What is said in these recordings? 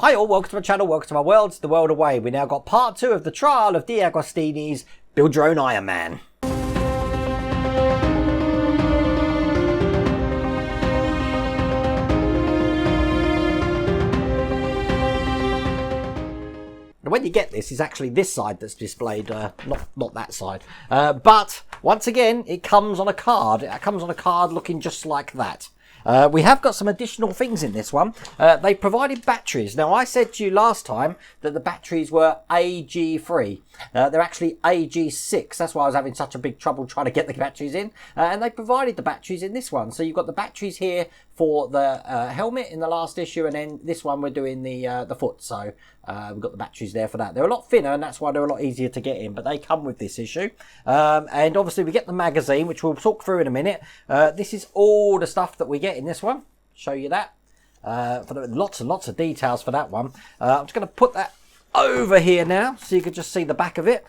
Hi all, welcome to my channel, welcome to my world, it's the world away. We now got part 2 of the trial of deagostini's Build Your Own Iron Man. And when you get this, it's actually this side that's displayed, not that side. But once again, it comes on a card. It comes on a card looking just like that. We have got some additional things in this one. They provided batteries. Now, I said to you last time that the batteries were AG3. They're actually AG6. That's why I was having such a big trouble trying to get the batteries in. And they provided the batteries in this one. So you've got the batteries here for the helmet in the last issue, and then this one we're doing the foot. So we've got the batteries there for that. They're a lot thinner, and that's why they're a lot easier to get in, but they come with this issue. And obviously we get the magazine, which we'll talk through in a minute. This is all the stuff that we get in this one. Show you that. Lots and lots of details for that one. I'm just going to put that over here now so you can just see the back of it,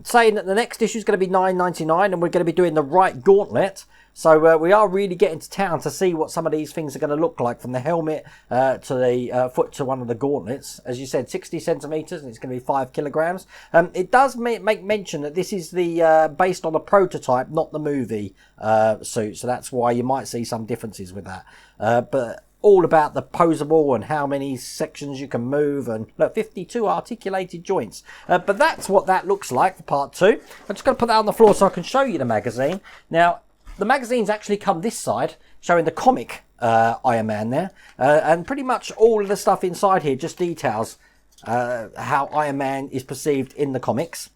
saying that the next issue is going to be $9.99 and we're going to be doing the right gauntlet. So we are really getting to town to see what some of these things are going to look like, from the helmet to the foot to one of the gauntlets. As you said, 60 centimeters, and it's going to be 5 kilograms. It does make mention that this is the based on the prototype, not the movie suit, so that's why you might see some differences with that. But all about the posable and how many sections you can move, and look, 52 articulated joints. But that's what that looks like for part 2. I'm just going to put that on the floor so I can show you the magazine. Now, the magazine's actually come this side, showing the comic Iron Man there. And pretty much all of the stuff inside here just details how Iron Man is perceived in the comics.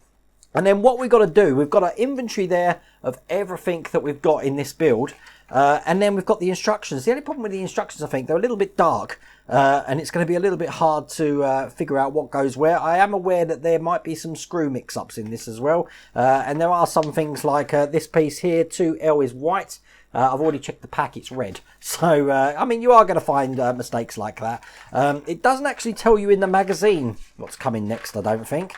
And then what we've got to do, we've got an inventory there of everything that we've got in this build. And then we've got the instructions. The only problem with the instructions, I think, they're a little bit dark. And it's going to be a little bit hard to figure out what goes where. I am aware that there might be some screw mix-ups in this as well. And there are some things like this piece here, 2L is white. I've already checked the pack, it's red. So, I mean, you are going to find mistakes like that. It doesn't actually tell you in the magazine what's coming next, I don't think.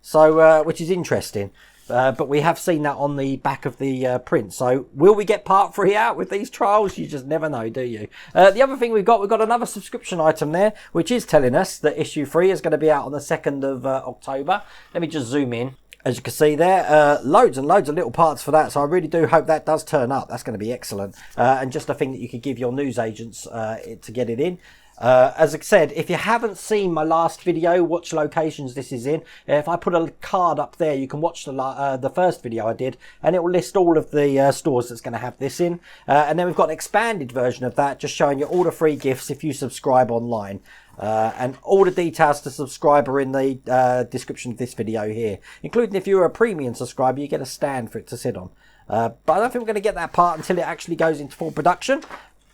So, which is interesting. But we have seen that on the back of the print. So will we get part 3 out with these trials? You just never know, do you? The other thing we've got another subscription item there, which is telling us that issue 3 is going to be out on the 2nd of October. Let me just zoom in. As you can see there, loads and loads of little parts for that. So I really do hope that does turn up. That's going to be excellent. And just a thing that you could give your newsagents to get it in. As I said, if you haven't seen my last video, watch locations this is in. If I put a card up there, you can watch the first video I did, and it will list all of the stores that's going to have this in. And then we've got an expanded version of that, just showing you all the free gifts if you subscribe online. And all the details to subscribe are in the description of this video here, including if you're a premium subscriber, you get a stand for it to sit on. But I don't think we're going to get that part until it actually goes into full production.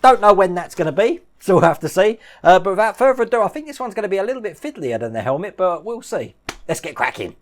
Don't know when that's going to be, so we'll have to see. But without further ado, I think this one's going to be a little bit fiddlier than the helmet, but we'll see. Let's get cracking.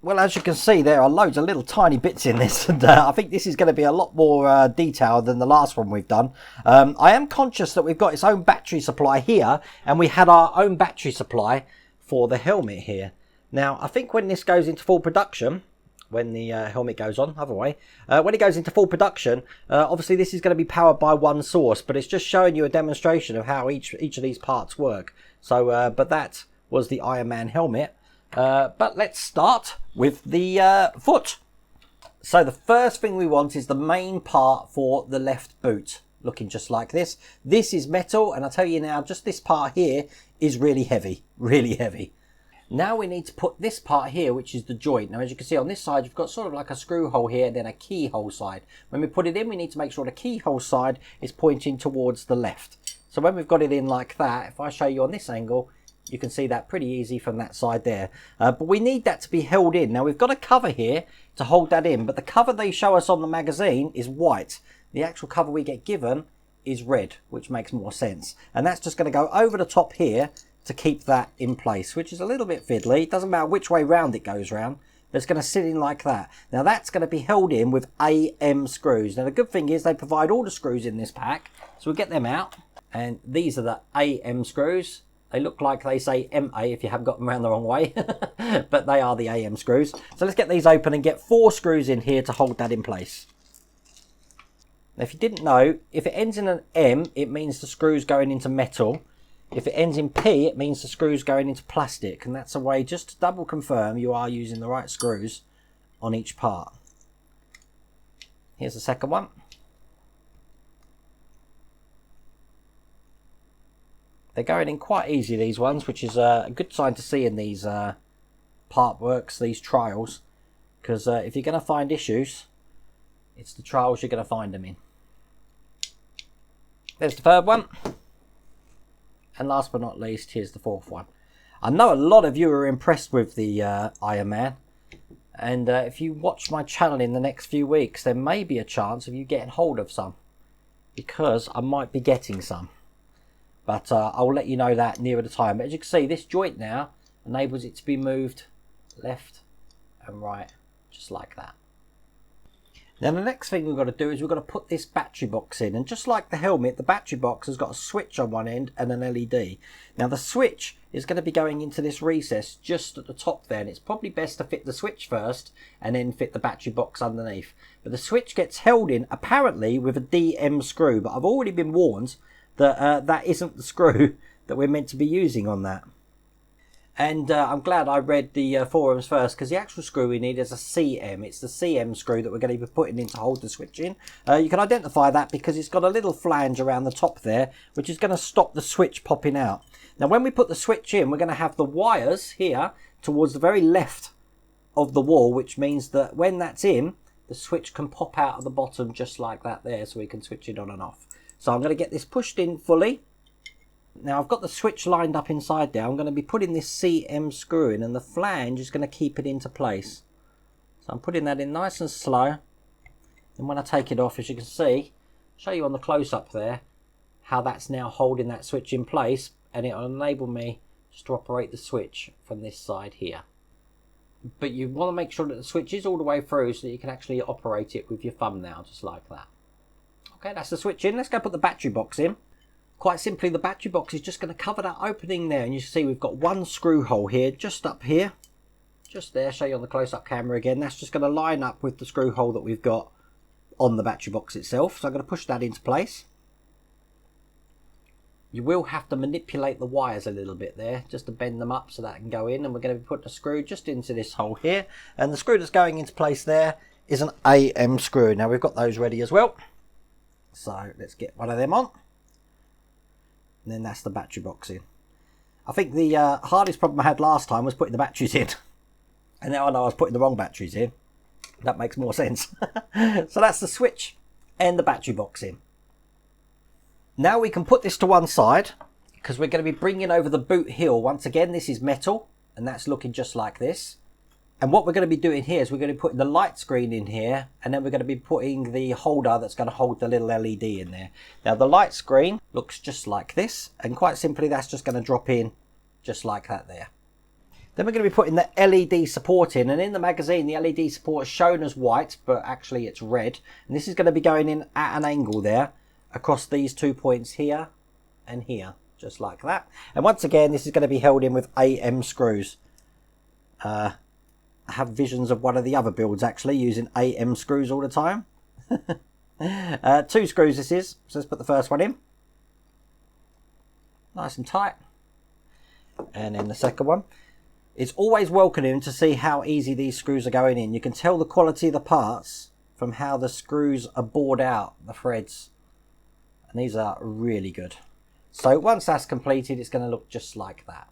Well, as you can see, there are loads of little tiny bits in this, and I think this is going to be a lot more detailed than the last one we've done. I am conscious that we've got its own battery supply here, and we had our own battery supply for the helmet here. Now, I think when this goes into full production, when the helmet goes on, other way, when it goes into full production, obviously this is going to be powered by one source, but it's just showing you a demonstration of how each of these parts work. So, but that was the Iron Man helmet. But let's start with the foot. So the first thing we want is the main part for the left boot, looking just like this. This is metal, and I'll tell you now, just this part here is really heavy, really heavy. Now we need to put this part here, which is the joint. Now, as you can see on this side, you've got sort of like a screw hole here, then a keyhole side. When we put it in, we need to make sure the keyhole side is pointing towards the left. So when we've got it in like that, if I show you on this angle, you can see that pretty easy from that side there. But we need that to be held in. Now, we've got a cover here to hold that in, but the cover they show us on the magazine is white. The actual cover we get given is red, which makes more sense. And that's just going to go over the top here to keep that in place, which is a little bit fiddly. It doesn't matter which way round it goes round. It's going to sit in like that. Now that's going to be held in with AM screws. Now the good thing is they provide all the screws in this pack. So we'll get them out. And these are the AM screws. They look like they say MA if you have got them around the wrong way. But they are the AM screws. So let's get these open and get 4 screws in here to hold that in place. Now if you didn't know, if it ends in an M, it means the screw's going into metal. If it ends in P, it means the screw's going into plastic, and that's a way just to double confirm you are using the right screws on each part. Here's the second one. They're going in quite easy, these ones, which is a good sign to see in these part works, these trials, because if you're going to find issues, it's the trials you're going to find them in. There's the third one. And last but not least, here's the fourth one. I know a lot of you are impressed with the Iron Man. And if you watch my channel in the next few weeks, there may be a chance of you getting hold of some. Because I might be getting some. But I'll let you know that nearer the time. But as you can see, this joint now enables it to be moved left and right. Just like that. Now the next thing we've got to do is we've got to put this battery box in, and just like the helmet, the battery box has got a switch on one end and an LED. Now the switch is going to be going into this recess just at the top there, and it's probably best to fit the switch first and then fit the battery box underneath. But the switch gets held in apparently with a DM screw, but I've already been warned that that isn't the screw that we're meant to be using on that. And I'm glad I read the forums first, because the actual screw we need is a CM. It's the CM screw that we're going to be putting in to hold the switch in. You can identify that because it's got a little flange around the top there, which is going to stop the switch popping out. Now when we put the switch in, we're going to have the wires here towards the very left of the wall, which means that when that's in, the switch can pop out of the bottom just like that there, so we can switch it on and off. So I'm going to get this pushed in fully. Now I've got the switch lined up inside there. I'm going to be putting this CM screw in, and the flange is going to keep it into place. So I'm putting that in nice and slow. And when I take it off, as you can see, I'll show you on the close-up there how that's now holding that switch in place, and it will enable me just to operate the switch from this side here. But you want to make sure that the switch is all the way through so that you can actually operate it with your thumb now, just like that. Okay, that's the switch in. Let's go put the battery box in. Quite simply, the battery box is just going to cover that opening there, and you see we've got one screw hole here, just up here, just there. Show you on the close-up camera again. That's just going to line up with the screw hole that we've got on the battery box itself. So I'm going to push that into place. You will have to manipulate the wires a little bit there, just to bend them up so that can go in, and we're going to be putting a screw just into this hole here, and the screw that's going into place there is an AM screw. Now we've got those ready as well, so let's get one of them on. And then that's the battery box in. I think the hardest problem I had last time was putting the batteries in. And now I know I was putting the wrong batteries in. That makes more sense. So that's the switch and the battery box in. Now we can put this to one side, because we're going to be bringing over the boot heel. Once again, this is metal, and that's looking just like this. And what we're going to be doing here is we're going to be putting the light screen in here, and then we're going to be putting the holder that's going to hold the little LED in there. Now the light screen looks just like this, and quite simply that's just going to drop in just like that there. Then we're going to be putting the LED support in, and in the magazine the LED support is shown as white, but actually it's red. And this is going to be going in at an angle there across these 2 points here and here, just like that. And once again, this is going to be held in with AM screws. I have visions of one of the other builds actually using AM screws all the time. 2 screws this is, so let's put the first one in. Nice and tight. And then the second one. It's always welcoming to see how easy these screws are going in. You can tell the quality of the parts from how the screws are bored out, the threads. And these are really good. So once that's completed, it's going to look just like that.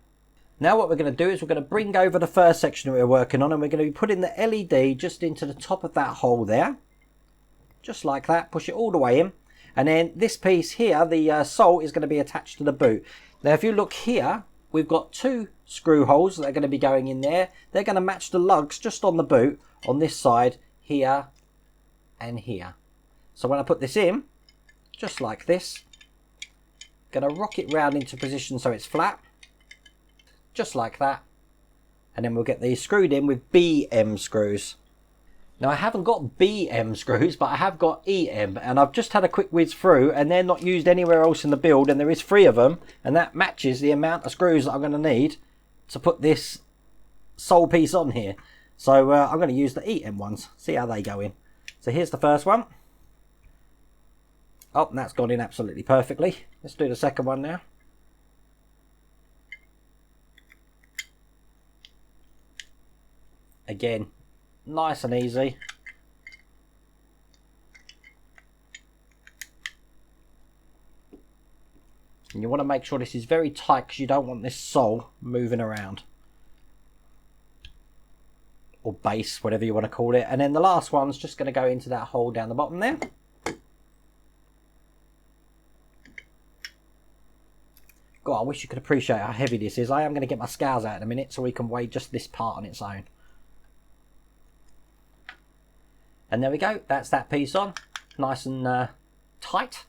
Now what we're going to do is we're going to bring over the first section that we're working on, and we're going to be putting the LED just into the top of that hole there. Just like that. Push it all the way in. And then this piece here, the sole, is going to be attached to the boot. Now if you look here, we've got 2 screw holes that are going to be going in there. They're going to match the lugs just on the boot on this side, here and here. So when I put this in, just like this, going to rock it round into position so it's flat. Just like that. And then we'll get these screwed in with BM screws. Now I haven't got BM screws, but I have got EM, and I've just had a quick whiz through, and they're not used anywhere else in the build, and there is 3 of them, and that matches the amount of screws that I'm going to need to put this sole piece on here. So I'm going to use the EM ones, see how they go in. So here's the first one. Oh, and that's gone in absolutely perfectly. Let's do the second one now. Again, nice and easy. And you want to make sure this is very tight because you don't want this sole moving around. Or base, whatever you want to call it. And then the last one's just going to go into that hole down the bottom there. God, I wish you could appreciate how heavy this is. I am going to get my scales out in a minute so we can weigh just this part on its own. And there we go. That's that piece on. Nice and tight.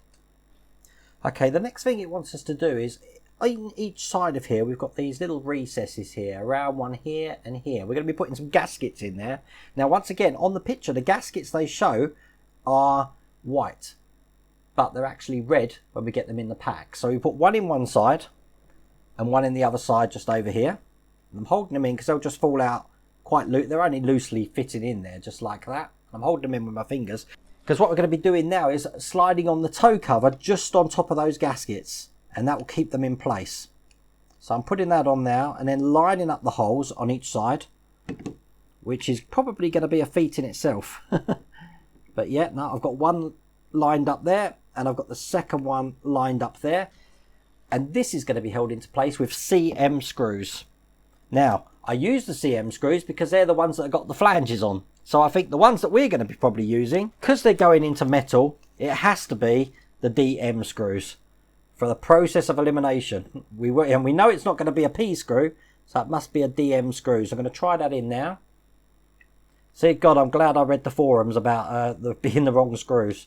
Okay, the next thing it wants us to do is, on each side of here, we've got these little recesses here, around one here and here. We're going to be putting some gaskets in there. Now, once again, on the picture, the gaskets they show are white, but they're actually red when we get them in the pack. So we put one in one side and one in the other side just over here. And I'm holding them in because they'll just fall out quite loose. They're only loosely fitting in there, just like that. I'm holding them in with my fingers. Because what we're going to be doing now is sliding on the toe cover just on top of those gaskets, and that will keep them in place. So I'm putting that on now and then lining up the holes on each side, which is probably going to be a feat in itself. But yeah, now I've got one lined up there and I've got the second one lined up there, and this is going to be held into place with CM screws. Now I use the CM screws because they're the ones that have got the flanges on. So I think the ones that we're going to be probably using, because they're going into metal, it has to be the DM screws for the process of elimination. And we know it's not going to be a P screw, so it must be a DM screw. So I'm going to try that in now. See, God, I'm glad I read the forums about being the wrong screws.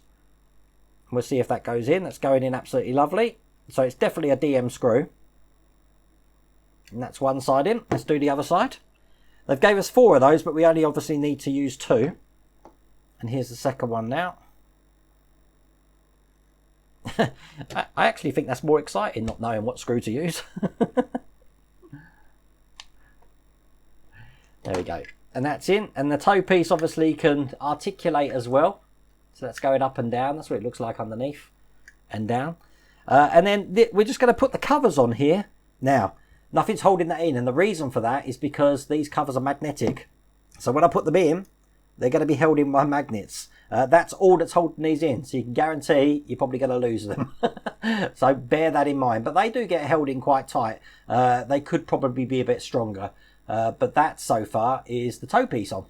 We'll see if that goes in. That's going in absolutely lovely. So it's definitely a DM screw. And that's one side in. Let's do the other side. They've gave us 4 of those, but we only obviously need to use 2. And here's the second one now. I actually think that's more exciting, not knowing what screw to use. There we go. And that's in. And the toe piece obviously can articulate as well. So that's going up and down. That's what it looks like underneath and down. And then we're just going to put the covers on here. Now, nothing's holding that in, and the reason for that is because these covers are magnetic. So when I put them in, they're going to be held in by magnets. That's all that's holding these in, so you can guarantee you're probably going to lose them. So bear that in mind. But they do get held in quite tight. They could probably be a bit stronger. But that, so far, is the toe piece on.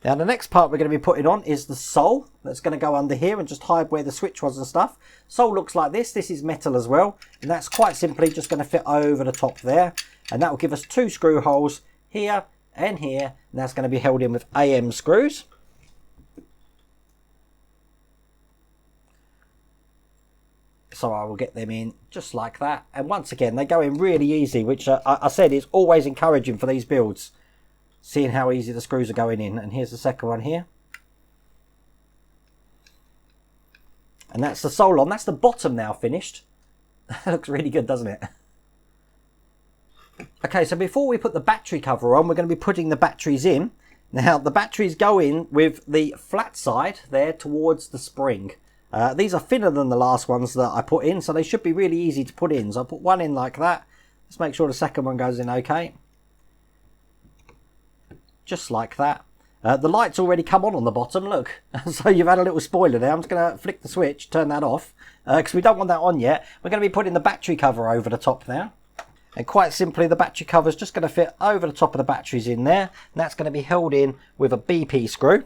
Now, the next part we're going to be putting on is the sole. That's going to go under here and just hide where the switch was and stuff. Sole looks like this. This is metal as well. And that's quite simply just going to fit over the top there. And that will give us 2 screw holes here and here. And that's going to be held in with AM screws. So I will get them in just like that. And once again, they go in really easy, which I said is always encouraging for these builds. Seeing how easy the screws are going in. And here's the second one here. And that's the sole on. That's the bottom now finished. That looks really good, doesn't it? Okay, so before we put the battery cover on, we're going to be putting the batteries in. Now, the batteries go in with the flat side there towards the spring. These are thinner than the last ones that I put in, so they should be really easy to put in. So I'll put one in like that. Let's make sure the second one goes in okay. Just like that. The light's already come on the bottom, look. So you've had a little spoiler there. I'm just going to flick the switch, turn that off, because we don't want that on yet. We're going to be putting the battery cover over the top now. And quite simply, the battery cover is just going to fit over the top of the batteries in there. And that's going to be held in with a BP screw.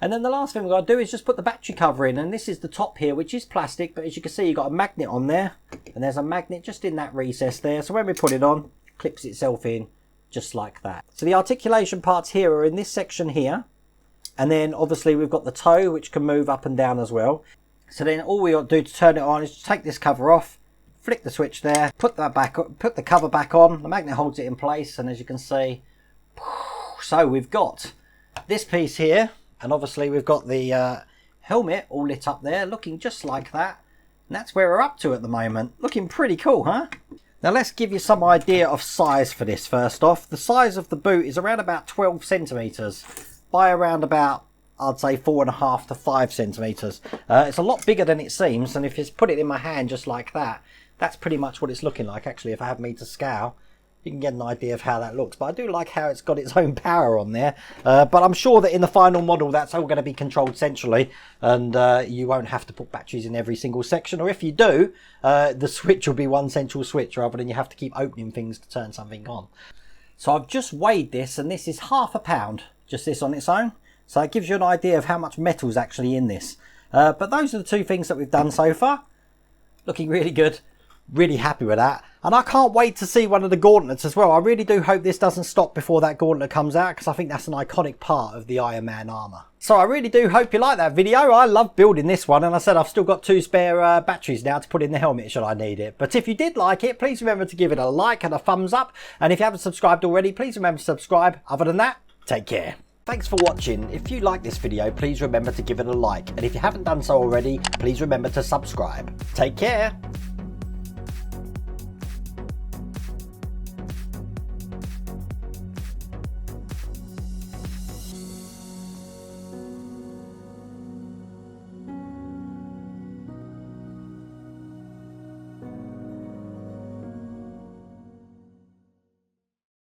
And then the last thing we've got to do is just put the battery cover in. And this is the top here, which is plastic. But as you can see, you've got a magnet on there. And there's a magnet just in that recess there. So when we put it on, it clips itself in just like that. So the articulation parts here are in this section here. And then obviously we've got the toe, which can move up and down as well. So then all we got to do to turn it on is just take this cover off, flick the switch there, put that back, put the cover back on. The magnet holds it in place, and as you can see, so we've got this piece here, and obviously we've got the helmet all lit up there, looking just like that. And that's where we're up to at the moment. Looking pretty cool, huh? Now let's give you some idea of size for this first off. The size of the boot is around about 12 centimetres by around about, I'd say 4.5 to 5 centimetres. It's a lot bigger than it seems, and if you put it in my hand just like that, that's pretty much what it's looking like. Actually, if I have me to scale, you can get an idea of how that looks. But I do like how it's got its own power on there. But I'm sure that in the final model, that's all going to be controlled centrally, and you won't have to put batteries in every single section. Or if you do, the switch will be one central switch rather than you have to keep opening things to turn something on. So I've just weighed this, and this is £0.5 pound, just this on its own. So it gives you an idea of how much metal's actually in this. But those are the two things that we've done so far. Looking really good. Really happy with that. And I can't wait to see one of the gauntlets as well. I really do hope this doesn't stop before that gauntlet comes out, because I think that's an iconic part of the Iron Man armour. So I really do hope you like that video. I love building this one, and I said I've still got 2 spare batteries now to put in the helmet should I need it. But if you did like it, please remember to give it a like and a thumbs up. And if you haven't subscribed already, please remember to subscribe. Other than that, take care. Thanks for watching. If you like this video, please remember to give it a like. And if you haven't done so already, please remember to subscribe. Take care.